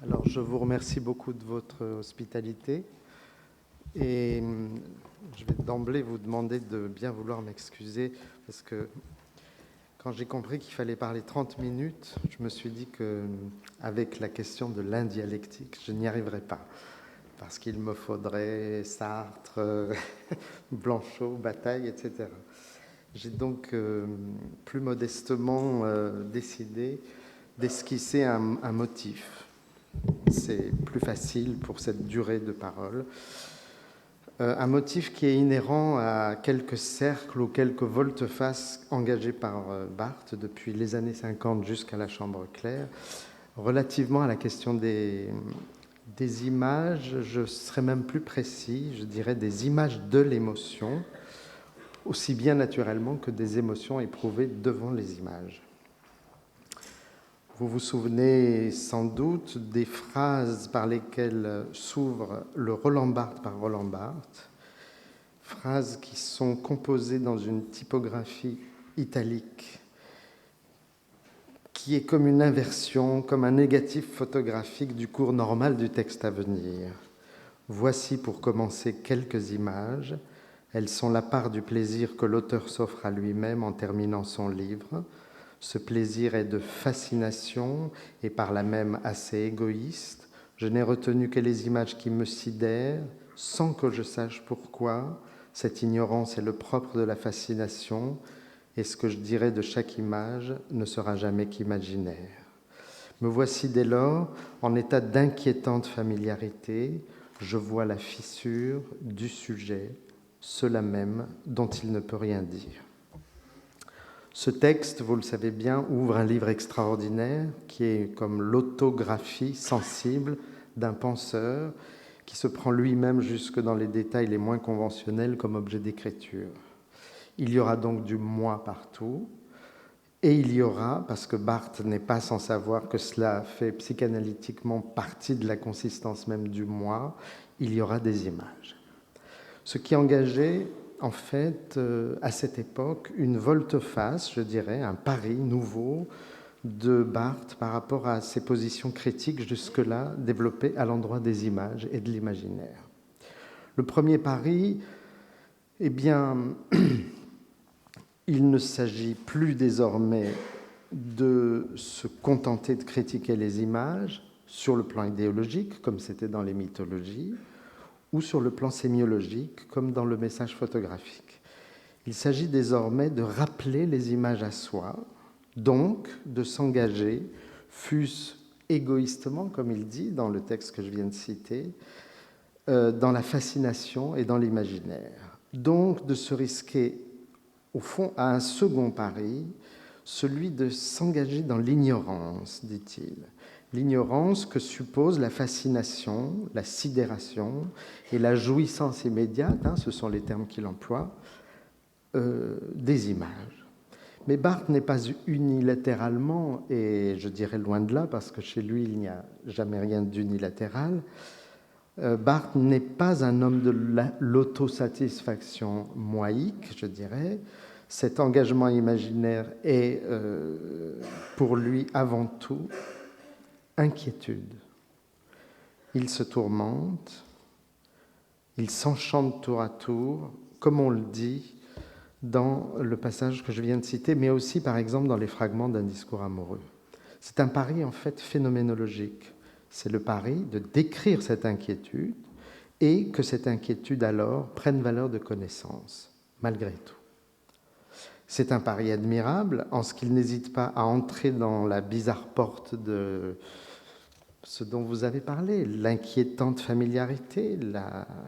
Alors, je vous remercie beaucoup de votre hospitalité et je vais d'emblée vous demander de bien vouloir m'excuser parce que quand j'ai compris qu'il fallait parler 30 minutes, je me suis dit qu'avec la question de l'indialectique, je n'y arriverais pas parce qu'il me faudrait Sartre, Blanchot, Bataille, etc. J'ai donc plus modestement décidé d'esquisser un motif. C'est plus facile pour cette durée de parole. Un motif qui est inhérent à quelques cercles ou quelques volte-face engagés par Barthes depuis les années 50 jusqu'à la Chambre claire, relativement à la question des images, je serais même plus précis, je dirais des images de l'émotion, aussi bien naturellement que des émotions éprouvées devant les images. Vous vous souvenez sans doute des phrases par lesquelles s'ouvre le Roland Barthes par Roland Barthes, phrases qui sont composées dans une typographie italique qui est comme une inversion, comme un négatif photographique du cours normal du texte à venir. Voici pour commencer quelques images. Elles sont la part du plaisir que l'auteur s'offre à lui-même en terminant son livre. Ce plaisir est de fascination et par là même assez égoïste. Je n'ai retenu que les images qui me sidèrent, sans que je sache pourquoi. Cette ignorance est le propre de la fascination, et ce que je dirai de chaque image ne sera jamais qu'imaginaire. Me voici dès lors en état d'inquiétante familiarité. Je vois la fissure du sujet, cela même dont il ne peut rien dire. Ce texte, vous le savez bien, ouvre un livre extraordinaire qui est comme l'autographie sensible d'un penseur qui se prend lui-même jusque dans les détails les moins conventionnels comme objet d'écriture. Il y aura donc du moi partout, et il y aura, parce que Barthes n'est pas sans savoir que cela fait psychanalytiquement partie de la consistance même du moi, il y aura des images. Ce qui engageait en fait, à cette époque, une volte-face, je dirais, un pari nouveau de Barthes par rapport à ses positions critiques jusque-là développées à l'endroit des images et de l'imaginaire. Le premier pari, eh bien, il ne s'agit plus désormais de se contenter de critiquer les images sur le plan idéologique, comme c'était dans les mythologies, ou sur le plan sémiologique, comme dans le message photographique. Il s'agit désormais de rappeler les images à soi, donc de s'engager, fût-ce égoïstement, comme il dit dans le texte que je viens de citer, dans la fascination et dans l'imaginaire. Donc de se risquer, au fond, à un second pari, celui de s'engager dans l'ignorance, dit-il. L'ignorance que suppose la fascination, la sidération et la jouissance immédiate, ce sont les termes qu'il emploie, des images. Mais Barthes n'est pas unilatéralement, et je dirais loin de là, parce que chez lui, il n'y a jamais rien d'unilatéral, Barthes n'est pas un homme de l'autosatisfaction moïque, je dirais. Cet engagement imaginaire est pour lui avant tout inquiétude. Il se tourmente, il s'enchante tour à tour, comme on le dit dans le passage que je viens de citer, mais aussi par exemple dans les fragments d'un discours amoureux. C'est un pari en fait phénoménologique. C'est le pari de décrire cette inquiétude et que cette inquiétude alors prenne valeur de connaissance, malgré tout. C'est un pari admirable en ce qu'il n'hésite pas à entrer dans la bizarre porte de ce dont vous avez parlé, l'inquiétante familiarité,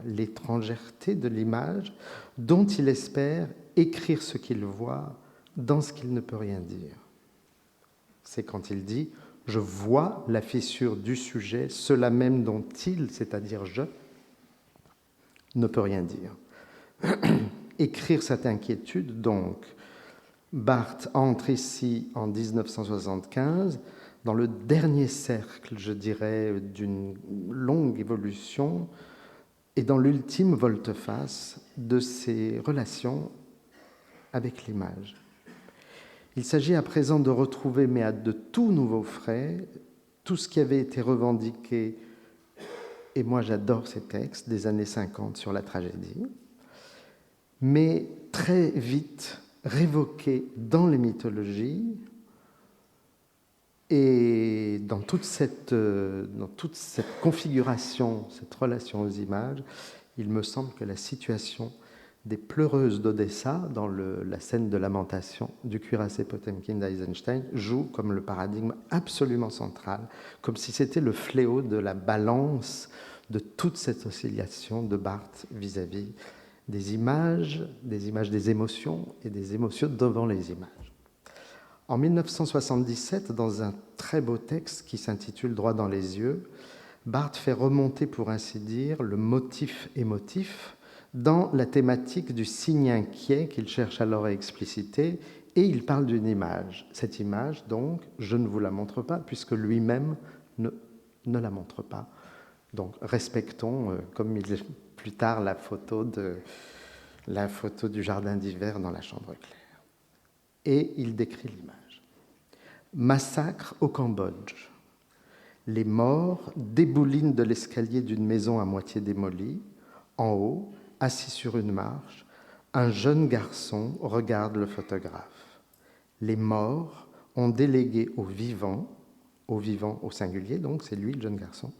l'étrangèreté de l'image, dont il espère écrire ce qu'il voit dans ce qu'il ne peut rien dire. C'est quand il dit « Je vois la fissure du sujet, cela même dont il, c'est-à-dire je, ne peut rien dire. » Écrire cette inquiétude, donc, Barthes entre ici en 1975 dans le dernier cercle, je dirais, d'une longue évolution et dans l'ultime volte-face de ses relations avec l'image. Il s'agit à présent de retrouver, mais à de tout nouveaux frais, tout ce qui avait été revendiqué, et moi j'adore ces textes des années 50 sur la tragédie, mais très vite révoqué dans les mythologies et dans toute cette configuration, cette relation aux images. Il me semble que la situation des pleureuses d'Odessa, dans la scène de lamentation du cuirassé Potemkin d'Eisenstein, joue comme le paradigme absolument central, comme si c'était le fléau de la balance de toute cette oscillation de Barthes vis-à-vis des images des émotions et des émotions devant les images. En 1977, dans un très beau texte qui s'intitule « Droit dans les yeux », Barthes fait remonter, pour ainsi dire, le motif émotif dans la thématique du signe inquiet qu'il cherche alors à expliciter, et il parle d'une image. Cette image, donc, je ne vous la montre pas, puisque lui-même ne la montre pas. Donc, respectons, comme il dit plus tard, la photo du jardin d'hiver dans la chambre claire. Et il décrit l'image. Massacre au Cambodge. Les morts déboulinent de l'escalier d'une maison à moitié démolie. En haut, assis sur une marche, un jeune garçon regarde le photographe. Les morts ont délégué aux vivants au singulier, donc c'est lui le jeune garçon,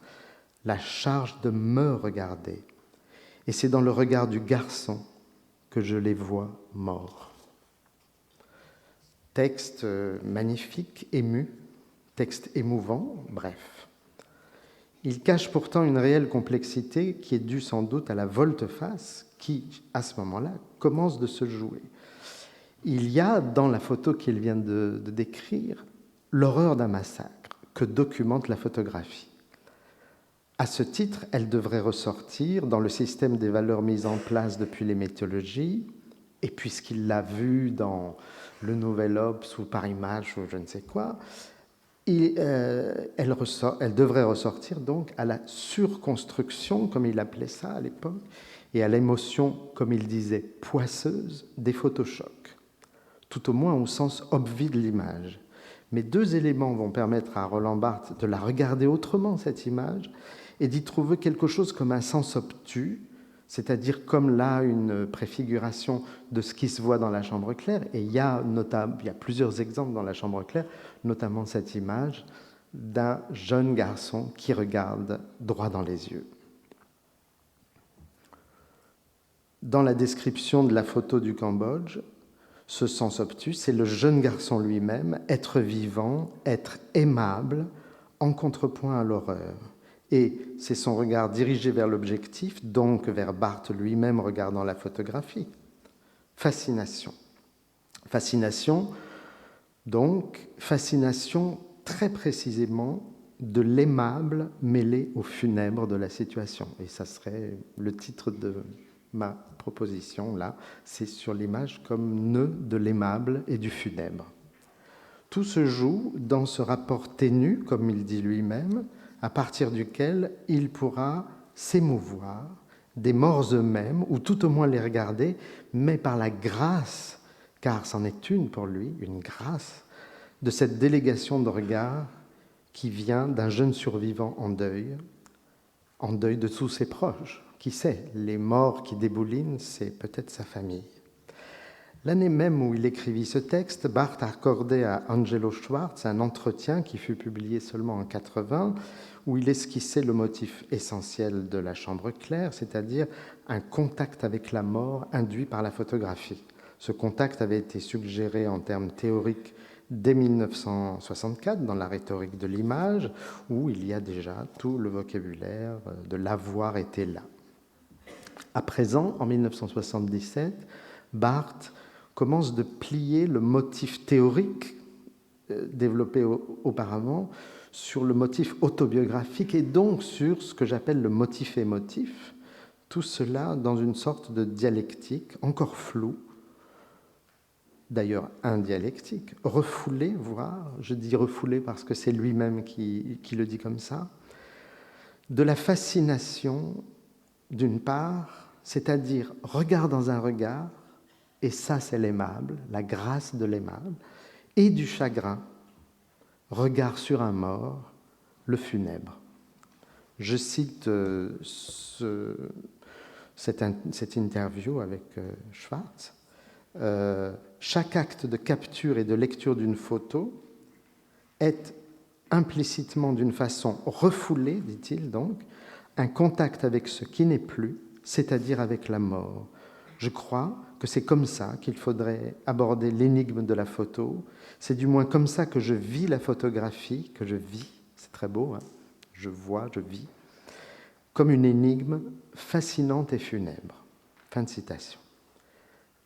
la charge de me regarder. Et c'est dans le regard du garçon que je les vois morts. Texte magnifique, ému, texte émouvant, bref. Il cache pourtant une réelle complexité qui est due sans doute à la volte-face qui, à ce moment-là, commence de se jouer. Il y a, dans la photo qu'il vient de décrire, l'horreur d'un massacre que documente la photographie. À ce titre, elle devrait ressortir dans le système des valeurs mises en place depuis les mythologies, et puisqu'il l'a vu dans le Nouvel Obs ou Paris Match ou je ne sais quoi, elle devrait ressortir donc à la surconstruction, comme il appelait ça à l'époque, et à l'émotion, comme il disait, poisseuse des photochocs, tout au moins au sens obvi de l'image. Mais deux éléments vont permettre à Roland Barthes de la regarder autrement, cette image, et d'y trouver quelque chose comme un sens obtus, c'est-à-dire comme là une préfiguration de ce qui se voit dans la chambre claire. Et il y a plusieurs exemples dans la chambre claire, notamment cette image d'un jeune garçon qui regarde droit dans les yeux. Dans la description de la photo du Cambodge, ce sens obtus, c'est le jeune garçon lui-même, être vivant, être aimable, en contrepoint à l'horreur. Et c'est son regard dirigé vers l'objectif, donc vers Barthes lui-même regardant la photographie. Fascination. Fascination, donc, fascination très précisément de l'aimable mêlé au funèbre de la situation. Et ça serait le titre de ma proposition, là, c'est sur l'image comme nœud de l'aimable et du funèbre. Tout se joue dans ce rapport ténu, comme il dit lui-même, à partir duquel il pourra s'émouvoir des morts eux-mêmes, ou tout au moins les regarder, mais par la grâce, car c'en est une pour lui, une grâce, de cette délégation de regard qui vient d'un jeune survivant en deuil de tous ses proches. Qui sait, les morts qui déboulinent, c'est peut-être sa famille. L'année même où il écrivit ce texte, Barthes accordait à Angelo Schwartz un entretien qui fut publié seulement en 80, où il esquissait le motif essentiel de la chambre claire, c'est-à-dire un contact avec la mort induit par la photographie. Ce contact avait été suggéré en termes théoriques dès 1964 dans la rhétorique de l'image, où il y a déjà tout le vocabulaire de l'avoir été là. À présent, en 1977, Barthes commence de plier le motif théorique développé auparavant sur le motif autobiographique et donc sur ce que j'appelle le motif émotif, tout cela dans une sorte de dialectique encore floue, d'ailleurs indialectique, refoulée, voire, je dis refoulée parce que c'est lui-même qui le dit comme ça, de la fascination d'une part, c'est-à-dire regard dans un regard, et ça c'est l'aimable, la grâce de l'aimable, et du chagrin, regard sur un mort, le funèbre. Je cite cette interview avec Schwartz. Chaque acte de capture et de lecture d'une photo est implicitement, d'une façon refoulée, dit-il donc, un contact avec ce qui n'est plus, c'est-à-dire avec la mort. Je crois que c'est comme ça qu'il faudrait aborder l'énigme de la photo. C'est du moins comme ça que je vis la photographie, que je vis, c'est très beau, hein, je vois, je vis, comme une énigme fascinante et funèbre. Fin de citation.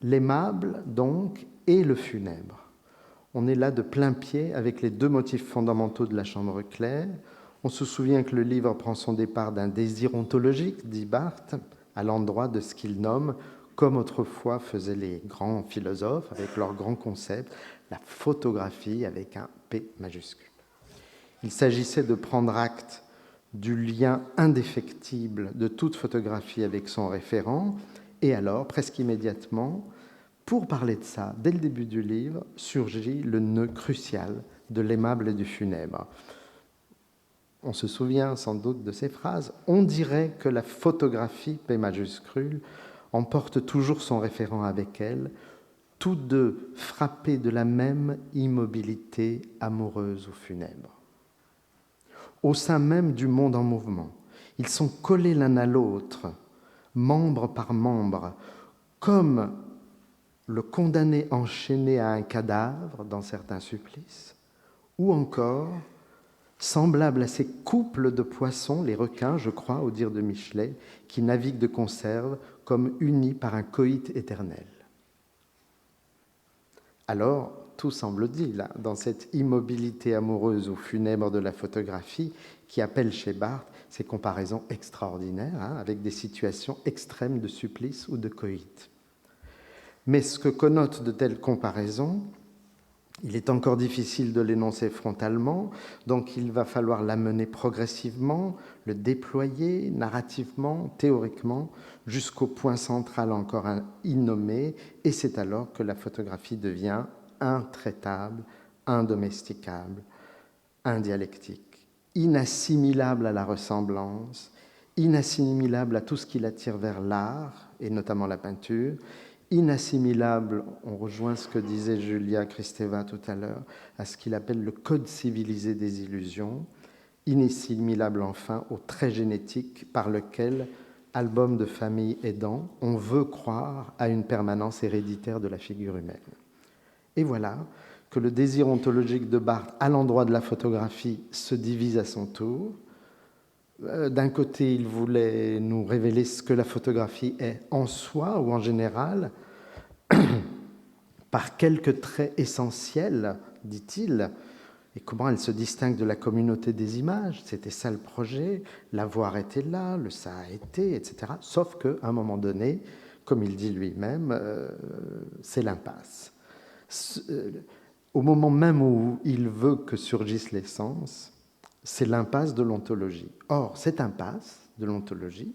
L'aimable, donc, et le funèbre. On est là de plein pied avec les deux motifs fondamentaux de la chambre claire. On se souvient que le livre prend son départ d'un désir ontologique, dit Barthes, à l'endroit de ce qu'il nomme, comme autrefois faisaient les grands philosophes avec leurs grands concepts, la photographie avec un P majuscule. Il s'agissait de prendre acte du lien indéfectible de toute photographie avec son référent, et alors, presque immédiatement, pour parler de ça, dès le début du livre, surgit le nœud crucial de l'aimable et du funèbre. On se souvient sans doute de ces phrases. On dirait que la photographie, P majuscule, emporte toujours son référent avec elle, tous deux frappés de la même immobilité amoureuse ou funèbre. Au sein même du monde en mouvement, ils sont collés l'un à l'autre, membre par membre, comme le condamné enchaîné à un cadavre dans certains supplices, ou encore semblable à ces couples de poissons, les requins, je crois, au dire de Michelet, qui naviguent de conserve comme unis par un coït éternel. Alors, tout semble dit là, dans cette immobilité amoureuse ou funèbre de la photographie qui appelle chez Barthes ces comparaisons extraordinaires avec des situations extrêmes de supplice ou de coït. Mais ce que connotent de telles comparaisons, il est encore difficile de l'énoncer frontalement, donc il va falloir l'amener progressivement, le déployer narrativement, théoriquement, jusqu'au point central encore innommé, et c'est alors que la photographie devient intraitable, indomesticable, indialectique, inassimilable à la ressemblance, inassimilable à tout ce qui l'attire vers l'art, et notamment la peinture, inassimilable, on rejoint ce que disait Julia Kristeva tout à l'heure, à ce qu'il appelle le code civilisé des illusions, inassimilable enfin au trait génétique par lequel, album de famille aidant, on veut croire à une permanence héréditaire de la figure humaine. Et voilà que le désir ontologique de Barthes à l'endroit de la photographie se divise à son tour. D'un côté, il voulait nous révéler ce que la photographie est en soi ou en général, par quelques traits essentiels, dit-il, et comment elle se distingue de la communauté des images. C'était ça le projet, l'avoir été là, le ça a été, etc. Sauf qu'à un moment donné, comme il dit lui-même, c'est l'impasse. Au moment même où il veut que surgisse l'essence, c'est l'impasse de l'ontologie. Or, cette impasse de l'ontologie,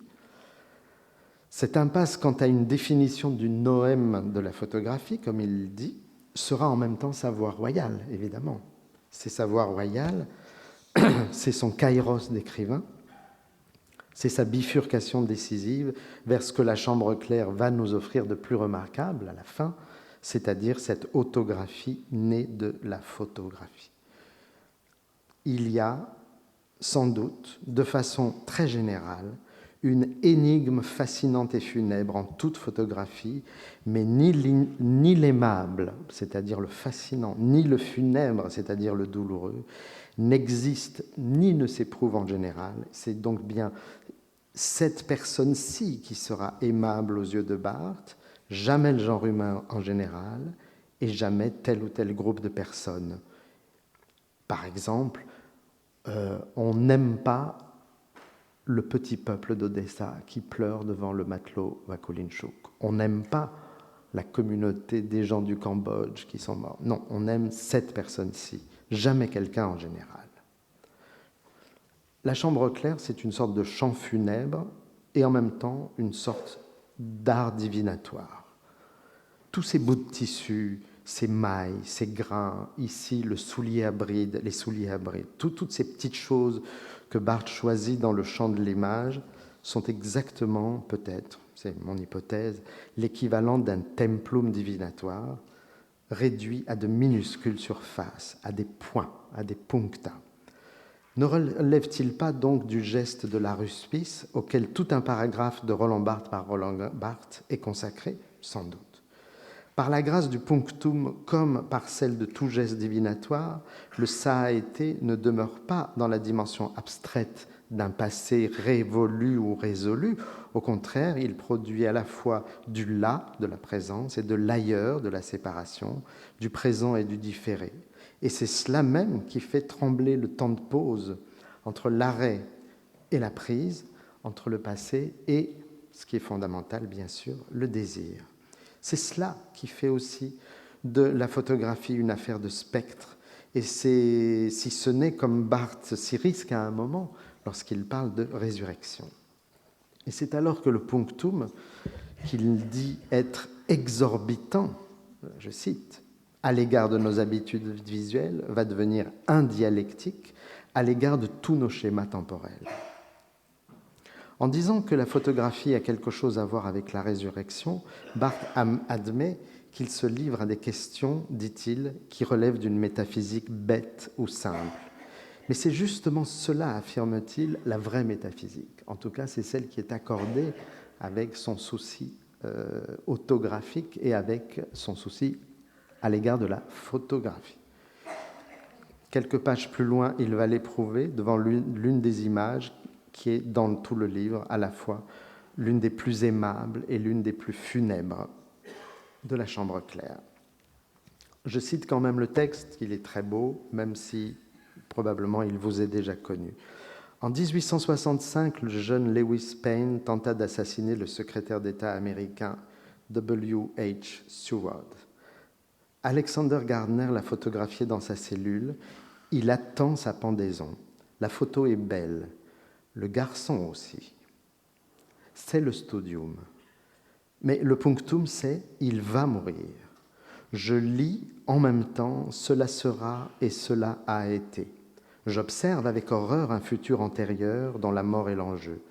cette impasse quant à une définition du noème de la photographie, comme il dit, sera en même temps sa voie royale, évidemment. C'est sa voie royale, c'est son kairos d'écrivain, c'est sa bifurcation décisive vers ce que la chambre claire va nous offrir de plus remarquable à la fin, c'est-à-dire cette autographie née de la photographie. Il y a sans doute, de façon très générale, une énigme fascinante et funèbre en toute photographie, mais ni l'aimable, c'est-à-dire le fascinant, ni le funèbre, c'est-à-dire le douloureux, n'existe ni ne s'éprouve en général. C'est donc bien cette personne-ci qui sera aimable aux yeux de Barthes, jamais le genre humain en général, et jamais tel ou tel groupe de personnes. Par exemple, on n'aime pas le petit peuple d'Odessa qui pleure devant le matelot Vakulinchuk. On n'aime pas la communauté des gens du Cambodge qui sont morts. Non, on aime cette personne-ci, jamais quelqu'un en général. La chambre claire, c'est une sorte de chant funèbre et en même temps une sorte d'art divinatoire. Tous ces bouts de tissu, ces mailles, ces grains, ici le soulier à bride, les souliers à bride, toutes ces petites choses que Barthes choisit dans le champ de l'image sont exactement, peut-être, c'est mon hypothèse, l'équivalent d'un templum divinatoire réduit à de minuscules surfaces, à des points, à des puncta. Ne relève-t-il pas donc du geste de l'aruspice auquel tout un paragraphe de Roland Barthes par Roland Barthes est consacré? Sans doute. Par la grâce du punctum comme par celle de tout geste divinatoire, le ça a été ne demeure pas dans la dimension abstraite d'un passé révolu ou résolu. Au contraire, il produit à la fois du là de la présence et de l'ailleurs de la séparation, du présent et du différé. Et c'est cela même qui fait trembler le temps de pause entre l'arrêt et la prise, entre le passé et, ce qui est fondamental bien sûr, le désir. C'est cela qui fait aussi de la photographie une affaire de spectre. Et c'est, si ce n'est comme Barthes s'y risque à un moment, lorsqu'il parle de résurrection. Et c'est alors que le punctum, qu'il dit être exorbitant, je cite, à l'égard de nos habitudes visuelles, va devenir indialectique à l'égard de tous nos schémas temporels. En disant que la photographie a quelque chose à voir avec la résurrection, Barthes admet qu'il se livre à des questions, dit-il, qui relèvent d'une métaphysique bête ou simple. Mais c'est justement cela, affirme-t-il, la vraie métaphysique. En tout cas, c'est celle qui est accordée avec son souci autographique et avec son souci à l'égard de la photographie. Quelques pages plus loin, il va l'éprouver devant l'une des images qui est dans tout le livre, à la fois l'une des plus aimables et l'une des plus funèbres de la chambre claire. Je cite quand même le texte, il est très beau, même si probablement il vous est déjà connu. En 1865, le jeune Lewis Payne tenta d'assassiner le secrétaire d'État américain W.H. Seward. Alexander Gardner l'a photographié dans sa cellule. Il attend sa pendaison. La photo est belle. Le garçon aussi. C'est le studium. Mais le punctum, c'est « il va mourir ». Je lis en même temps « cela sera et cela a été ». J'observe avec horreur un futur antérieur dont la mort est l'enjeu.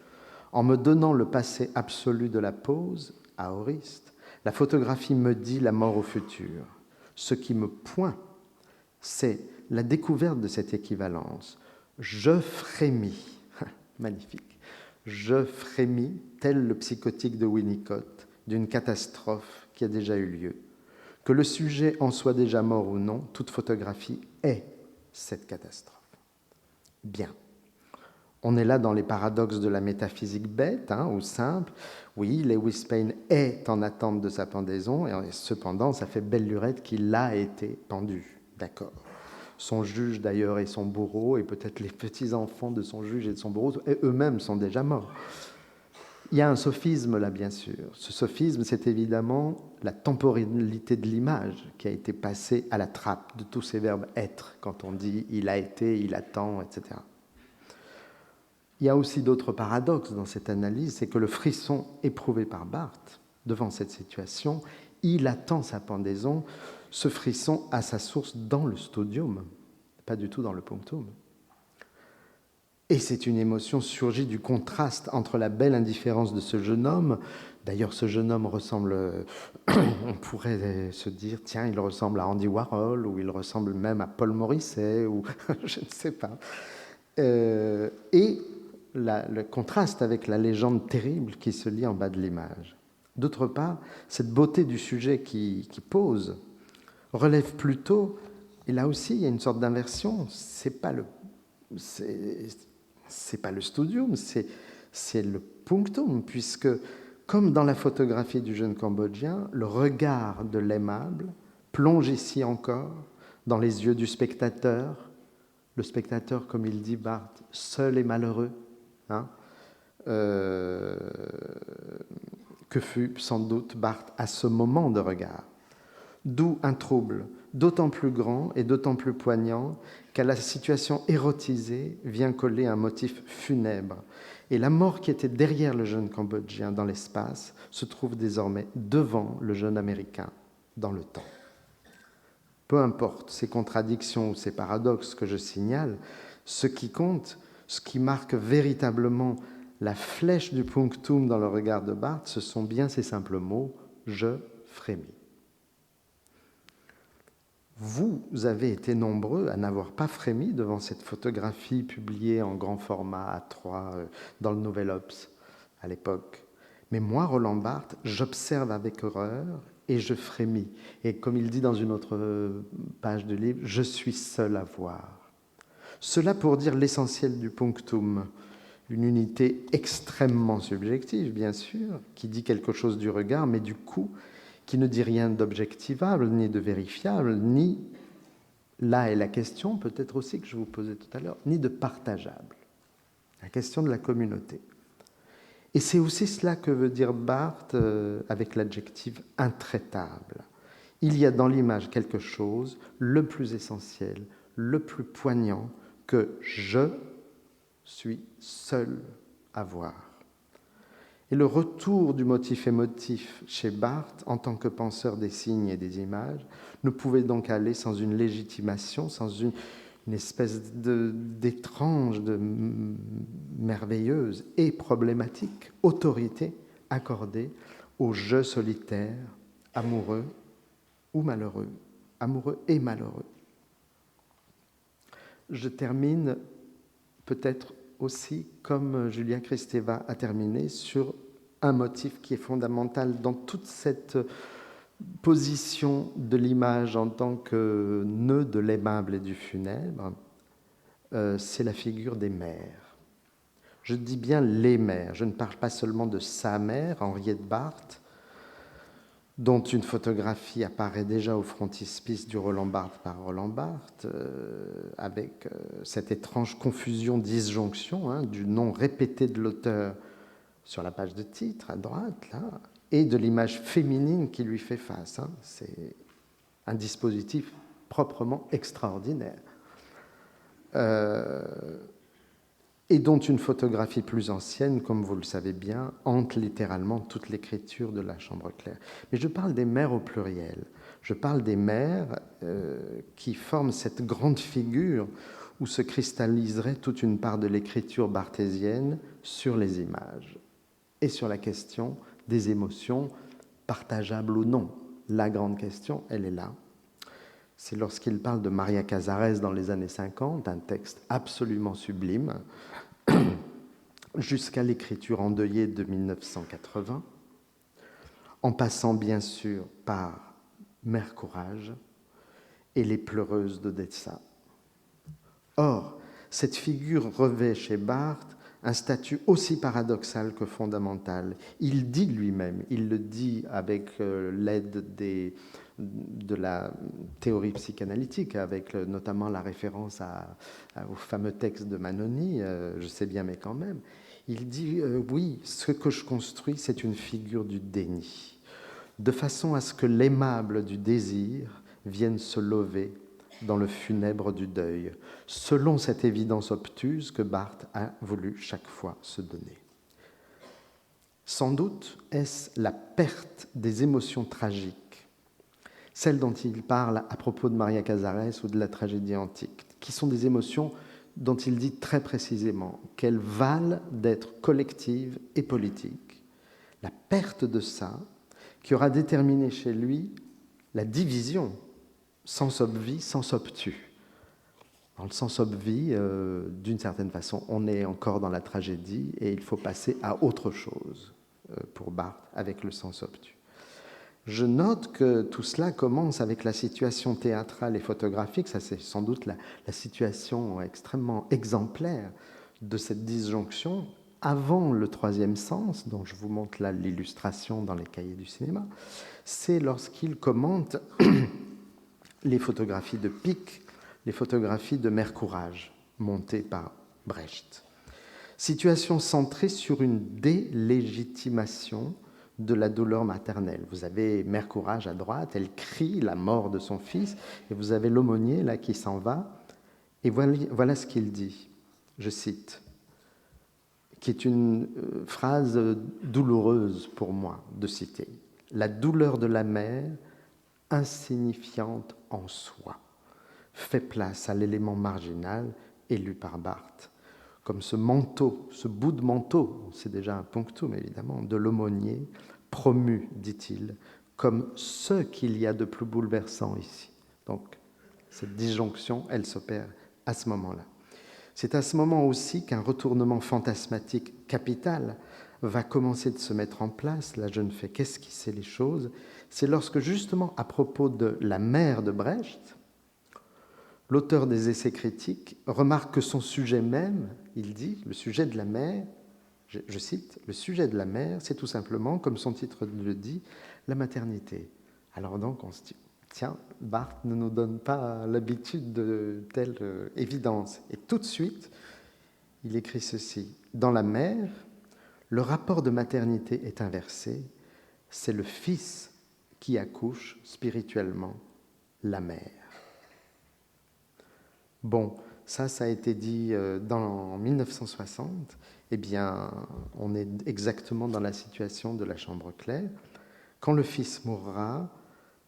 En me donnant le passé absolu de la pose, aoriste, la photographie me dit la mort au futur. Ce qui me pointe, c'est la découverte de cette équivalence. Je frémis, magnifique, je frémis, tel le psychotique de Winnicott, d'une catastrophe qui a déjà eu lieu. Que le sujet en soit déjà mort ou non, toute photographie est cette catastrophe. Bien. On est là dans les paradoxes de la métaphysique bête ou simple. Oui, Lewis Payne est en attente de sa pendaison, et cependant, ça fait belle lurette qu'il a été pendu. D'accord. Son juge, d'ailleurs, et son bourreau, et peut-être les petits-enfants de son juge et de son bourreau, et eux-mêmes sont déjà morts. Il y a un sophisme là, bien sûr. Ce sophisme, c'est évidemment la temporalité de l'image qui a été passée à la trappe de tous ces verbes « être », quand on dit « il a été »,« il attend », etc. Il y a aussi d'autres paradoxes dans cette analyse, c'est que le frisson éprouvé par Barthes devant cette situation, il attend sa pendaison, ce frisson a sa source dans le studium, pas du tout dans le punctum. Et c'est une émotion surgie du contraste entre la belle indifférence de ce jeune homme. D'ailleurs, ce jeune homme ressemble, on pourrait se dire, tiens, il ressemble à Andy Warhol, ou il ressemble même à Paul Morisset, ou je ne sais pas. Et le contraste avec la légende terrible qui se lit en bas de l'image. D'autre part, cette beauté du sujet qui pose relève plutôt, et là aussi il y a une sorte d'inversion, c'est pas le studium, c'est le punctum, puisque comme dans la photographie du jeune Cambodgien, le regard de l'aimable plonge ici encore dans les yeux du spectateur. Le spectateur, comme il dit Barthes, seul et malheureux, que fut sans doute Barthes à ce moment de regard. D'où un trouble d'autant plus grand et d'autant plus poignant qu'à la situation érotisée vient coller un motif funèbre. Et la mort qui était derrière le jeune Cambodgien dans l'espace se trouve désormais devant le jeune Américain dans le temps. Peu importe ces contradictions ou ces paradoxes que je signale, ce qui compte, ce qui marque véritablement la flèche du punctum dans le regard de Barthes, ce sont bien ces simples mots « je frémis ». Vous avez été nombreux à n'avoir pas frémi devant cette photographie publiée en grand format A3 dans le Nouvel Obs à l'époque. Mais moi, Roland Barthes, j'observe avec horreur et je frémis. Et comme il dit dans une autre page du livre, je suis seul à voir. Cela pour dire l'essentiel du punctum, une unité extrêmement subjective, bien sûr, qui dit quelque chose du regard, mais du coup, qui ne dit rien d'objectivable, ni de vérifiable, ni, là est la question, peut-être aussi que je vous posais tout à l'heure, ni de partageable. La question de la communauté. Et c'est aussi cela que veut dire Barthes avec l'adjectif intraitable. Il y a dans l'image quelque chose, le plus essentiel, le plus poignant, que je suis seul à voir. Et le retour du motif émotif chez Barthes, en tant que penseur des signes et des images, ne pouvait donc aller sans une légitimation, sans une espèce d'étrange, de merveilleuse et problématique autorité accordée au je solitaire, amoureux ou malheureux, amoureux et malheureux. Je termine peut-être aussi, comme Julia Kristeva a terminé, sur un motif qui est fondamental dans toute cette position de l'image en tant que nœud de l'aimable et du funèbre, c'est la figure des mères. Je dis bien les mères, je ne parle pas seulement de sa mère, Henriette Barthes, dont une photographie apparaît déjà au frontispice du Roland Barthes par Roland Barthes, avec cette étrange confusion, disjonction du nom répété de l'auteur sur la page de titre, à droite, là, et de l'image féminine qui lui fait face. C'est un dispositif proprement extraordinaire. Et dont une photographie plus ancienne, comme vous le savez bien, hante littéralement toute l'écriture de la Chambre claire. Mais je parle des mères au pluriel. Je parle des mères qui forment cette grande figure où se cristalliserait toute une part de l'écriture barthésienne sur les images et sur la question des émotions, partageables ou non. La grande question, elle est là. C'est lorsqu'il parle de Maria Casares dans les années 50, un texte absolument sublime, jusqu'à l'écriture endeuillée de 1980, en passant bien sûr par Mère Courage et Les Pleureuses d'Odessa. Or, cette figure revêt chez Barthes un statut aussi paradoxal que fondamental. Il dit lui-même, il le dit avec l'aide de la théorie psychanalytique, avec notamment la référence au fameux texte de Manoni, je sais bien mais quand même, il dit oui, ce que je construis, c'est une figure du déni, de façon à ce que l'aimable du désir vienne se lever dans le funèbre du deuil, selon cette évidence obtuse que Barthes a voulu chaque fois se donner. Sans doute est-ce la perte des émotions tragiques, celles dont il parle à propos de Maria Casares ou de la tragédie antique, qui sont des émotions dont il dit très précisément qu'elles valent d'être collectives et politiques. La perte de ça, qui aura déterminé chez lui la division sens obvi, sens obtus. Dans le sens obvi, d'une certaine façon, on est encore dans la tragédie et il faut passer à autre chose pour Barthes avec le sens obtus. Je note que tout cela commence avec la situation théâtrale et photographique. Ça, c'est sans doute la situation extrêmement exemplaire de cette disjonction avant le troisième sens, dont je vous montre là l'illustration dans les cahiers du cinéma. C'est lorsqu'il commente les photographies de Pic, les photographies de Mère Courage, montées par Brecht. Situation centrée sur une délégitimation de la douleur maternelle. Vous avez Mère Courage à droite, elle crie la mort de son fils, et vous avez l'aumônier là qui s'en va. Et voilà ce qu'il dit, je cite, qui est une phrase douloureuse pour moi de citer. La douleur de la mère insignifiante en soi, fait place à l'élément marginal élu par Barthes, comme ce manteau, ce bout de manteau, c'est déjà un punctum évidemment, de l'aumônier, promu, dit-il, comme ce qu'il y a de plus bouleversant ici. Donc, cette disjonction, elle s'opère à ce moment-là. C'est à ce moment aussi qu'un retournement fantasmatique capital va commencer de se mettre en place. Là, je ne fais qu'esquisser les choses. C'est lorsque, justement, à propos de la mer de Brecht, l'auteur des essais critiques remarque que son sujet même, il dit, le sujet de la mer, je cite, le sujet de la mer, c'est tout simplement, comme son titre le dit, la maternité. Alors donc, on se dit, tiens, Barthes ne nous donne pas l'habitude de telle évidence. Et tout de suite, il écrit ceci. Dans la mère, le rapport de maternité est inversé. C'est le fils qui accouche spirituellement la mère. Bon, ça a été dit en 1960. Eh bien, on est exactement dans la situation de la chambre claire. Quand le fils mourra,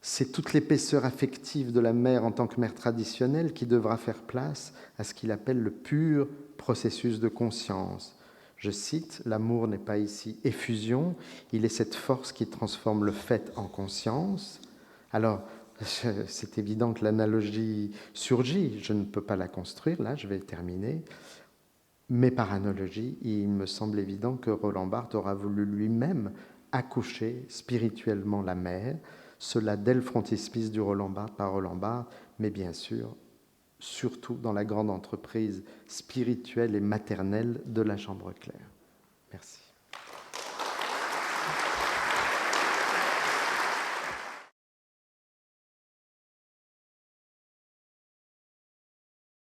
c'est toute l'épaisseur affective de la mère en tant que mère traditionnelle qui devra faire place à ce qu'il appelle le pur processus de conscience. Je cite, « L'amour n'est pas ici effusion, il est cette force qui transforme le fait en conscience. » Alors, c'est évident que l'analogie surgit, je ne peux pas la construire, là je vais terminer, mais par analogie, il me semble évident que Roland Barthes aura voulu lui-même accoucher spirituellement la mère, cela dès le frontispice du Roland Barthes par Roland Barthes, mais bien sûr, surtout dans la grande entreprise spirituelle et maternelle de la Chambre claire. Merci.